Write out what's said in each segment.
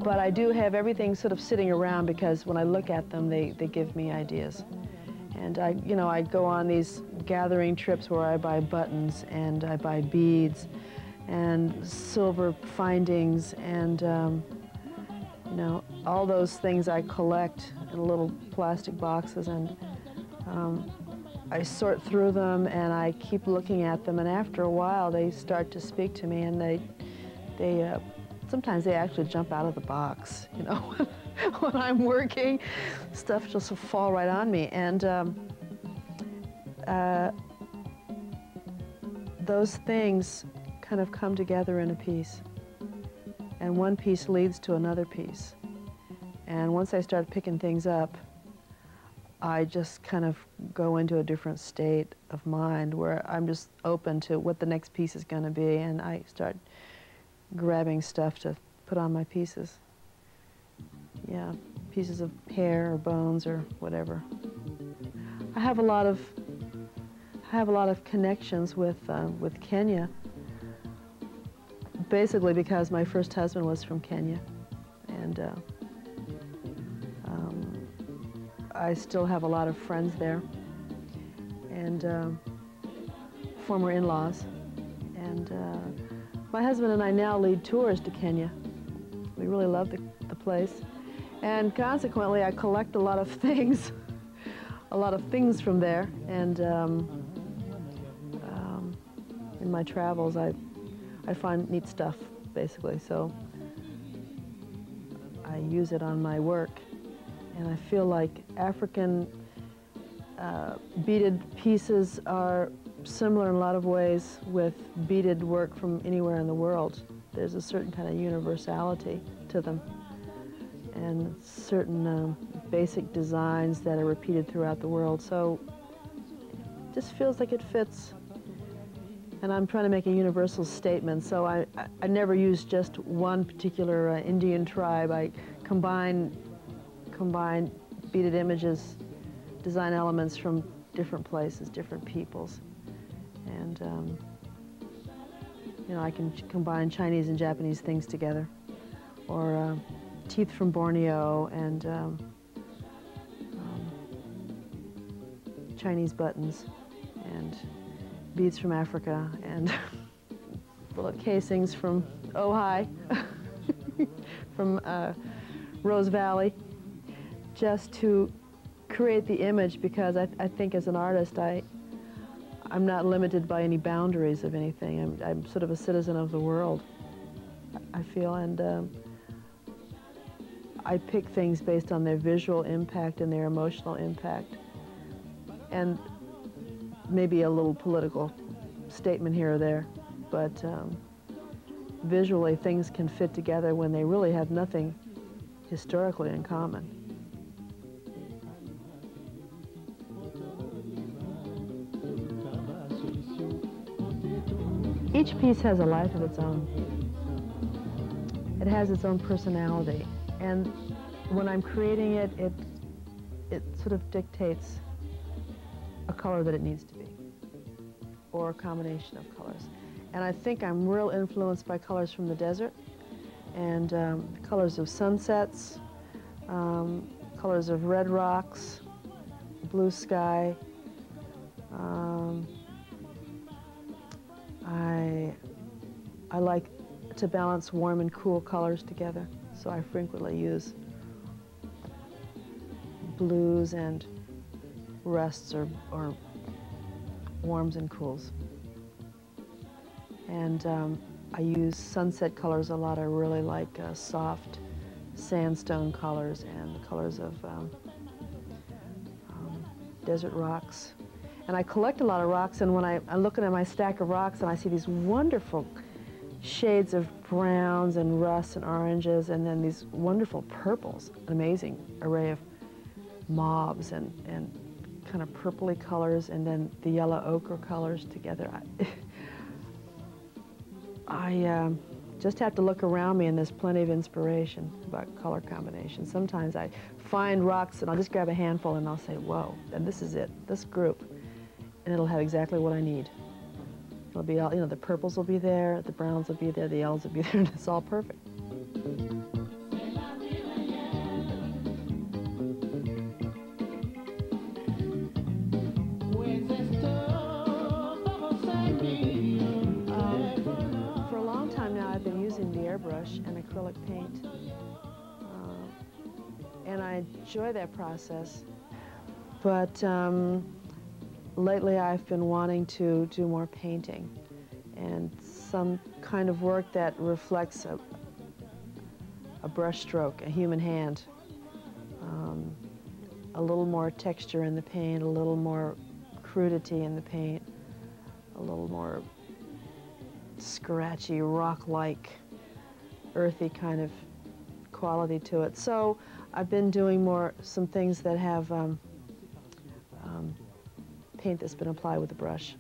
But I do have everything sort of sitting around because when I look at them, they give me ideas. And I go on these gathering trips where I buy buttons and I buy beads and silver findings and, all those things I collect in little plastic boxes, and I sort through them and I keep looking at them, and after a while they start to speak to me, and they sometimes they actually jump out of the box, when I'm working. Stuff just will fall right on me, and those things kind of come together in a piece, and one piece leads to another piece. And once I start picking things up, I just kind of go into a different state of mind where I'm just open to what the next piece is going to be, and I start grabbing stuff to put on my pieces. Yeah, pieces of hair or bones or whatever. I have a lot of connections with Kenya, basically because my first husband was from Kenya, and I still have a lot of friends there, and former in-laws, and my husband and I now lead tours to Kenya. We really love the place, and consequently I collect a lot of things, from there, and in my travels I find neat stuff, basically, so I use it on my work. And I feel like African beaded pieces are similar in a lot of ways with beaded work from anywhere in the world. There's a certain kind of universality to them, and certain basic designs that are repeated throughout the world. So it just feels like it fits. And I'm trying to make a universal statement, so I never use just one particular Indian tribe. I combine beaded images, design elements from different places, different peoples. And, I can combine Chinese and Japanese things together, or teeth from Borneo and Chinese buttons, and beads from Africa, and bullet casings from Ojai, from Rose Valley, just to create the image, because I think as an artist I'm not limited by any boundaries of anything. I'm sort of a citizen of the world, I feel, and I pick things based on their visual impact and their emotional impact, and maybe a little political statement here or there, but visually things can fit together when they really have nothing historically in common. Each piece has a life of its own. It has its own personality, and when I'm creating it, it sort of dictates a color that it needs to be, or a combination of colors. And I think I'm real influenced by colors from the desert, and colors of sunsets, colors of red rocks, blue sky. I like to balance warm and cool colors together, so I frequently use blues and rusts or warms and cools. And I use sunset colors a lot. I really like soft sandstone colors and the colors of desert rocks. And I collect a lot of rocks, and when I'm looking at my stack of rocks and I see these wonderful shades of browns and rusts and oranges, and then these wonderful purples, an amazing array of mauves and kind of purpley colors, and then the yellow ochre colors together. I just have to look around me, and there's plenty of inspiration about color combination. Sometimes I find rocks and I'll just grab a handful and I'll say, whoa, and this is it, this group, and it'll have exactly what I need. It'll be all, the purples will be there, the browns will be there, the yellows will be there, and it's all perfect. I enjoy that process. But lately I've been wanting to do more painting and some kind of work that reflects a brush stroke, a human hand. A little more texture in the paint, a little more crudity in the paint, a little more scratchy, rock-like, earthy kind of quality to it. So I've been doing some things that have paint that's been applied with a brush.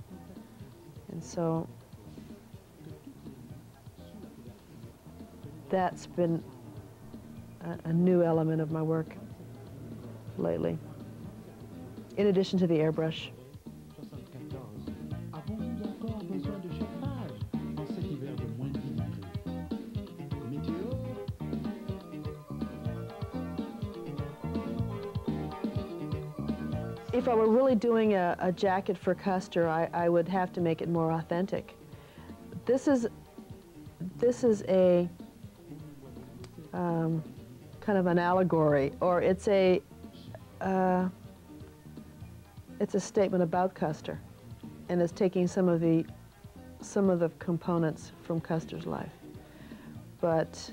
And so that's been a new element of my work lately, in addition to the airbrush. If I were really doing a jacket for Custer, I would have to make it more authentic. This is a kind of an allegory, or it's a statement about Custer, and it's taking some of the components from Custer's life, but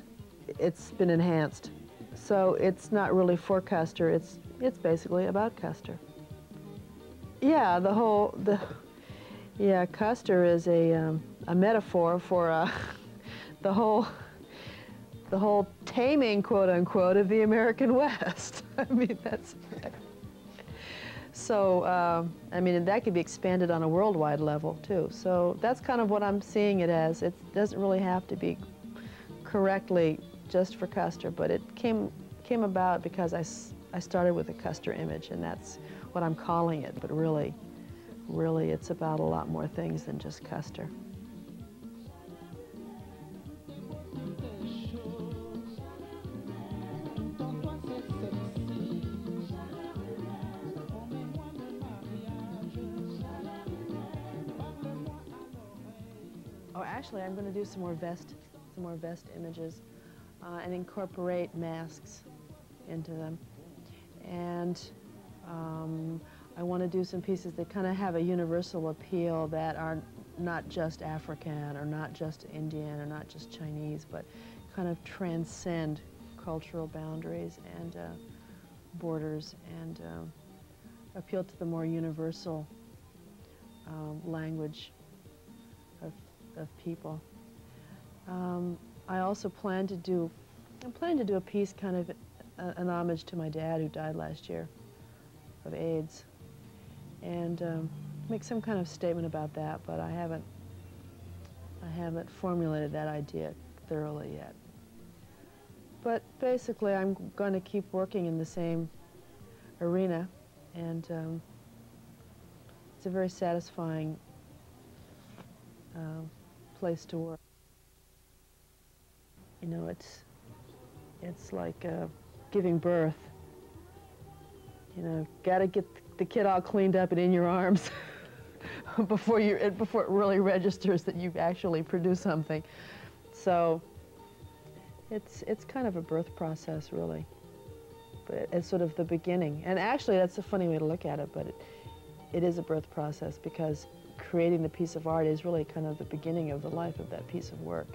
it's been enhanced. So it's not really for Custer. It's basically about Custer. Yeah, Custer is a metaphor for the whole taming, quote unquote, of the American West. I mean, that's so. I mean, that could be expanded on a worldwide level too. So that's kind of what I'm seeing it as. It doesn't really have to be correctly just for Custer, but it came about because I started with a Custer image, and that's what I'm calling it, but really it's about a lot more things than just Custer. Oh, actually, I'm going to do some more vest images and incorporate masks into them. And I want to do some pieces that kind of have a universal appeal, that are not just African or not just Indian or not just Chinese, but kind of transcend cultural boundaries and borders, and appeal to the more universal language of people. I also plan to do a piece kind of an homage to my dad, who died last year of AIDS, and make some kind of statement about that, but I haven't formulated that idea thoroughly yet. But basically, I'm going to keep working in the same arena, and it's a very satisfying place to work. You know, it's like giving birth. You know, got to get the kid all cleaned up and in your arms before it really registers that you've actually produced something. So it's kind of a birth process, really. But it's sort of the beginning. And actually, that's a funny way to look at it, but it is a birth process, because creating the piece of art is really kind of the beginning of the life of that piece of work.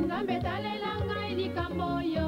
Zambe talela ngai likambo yo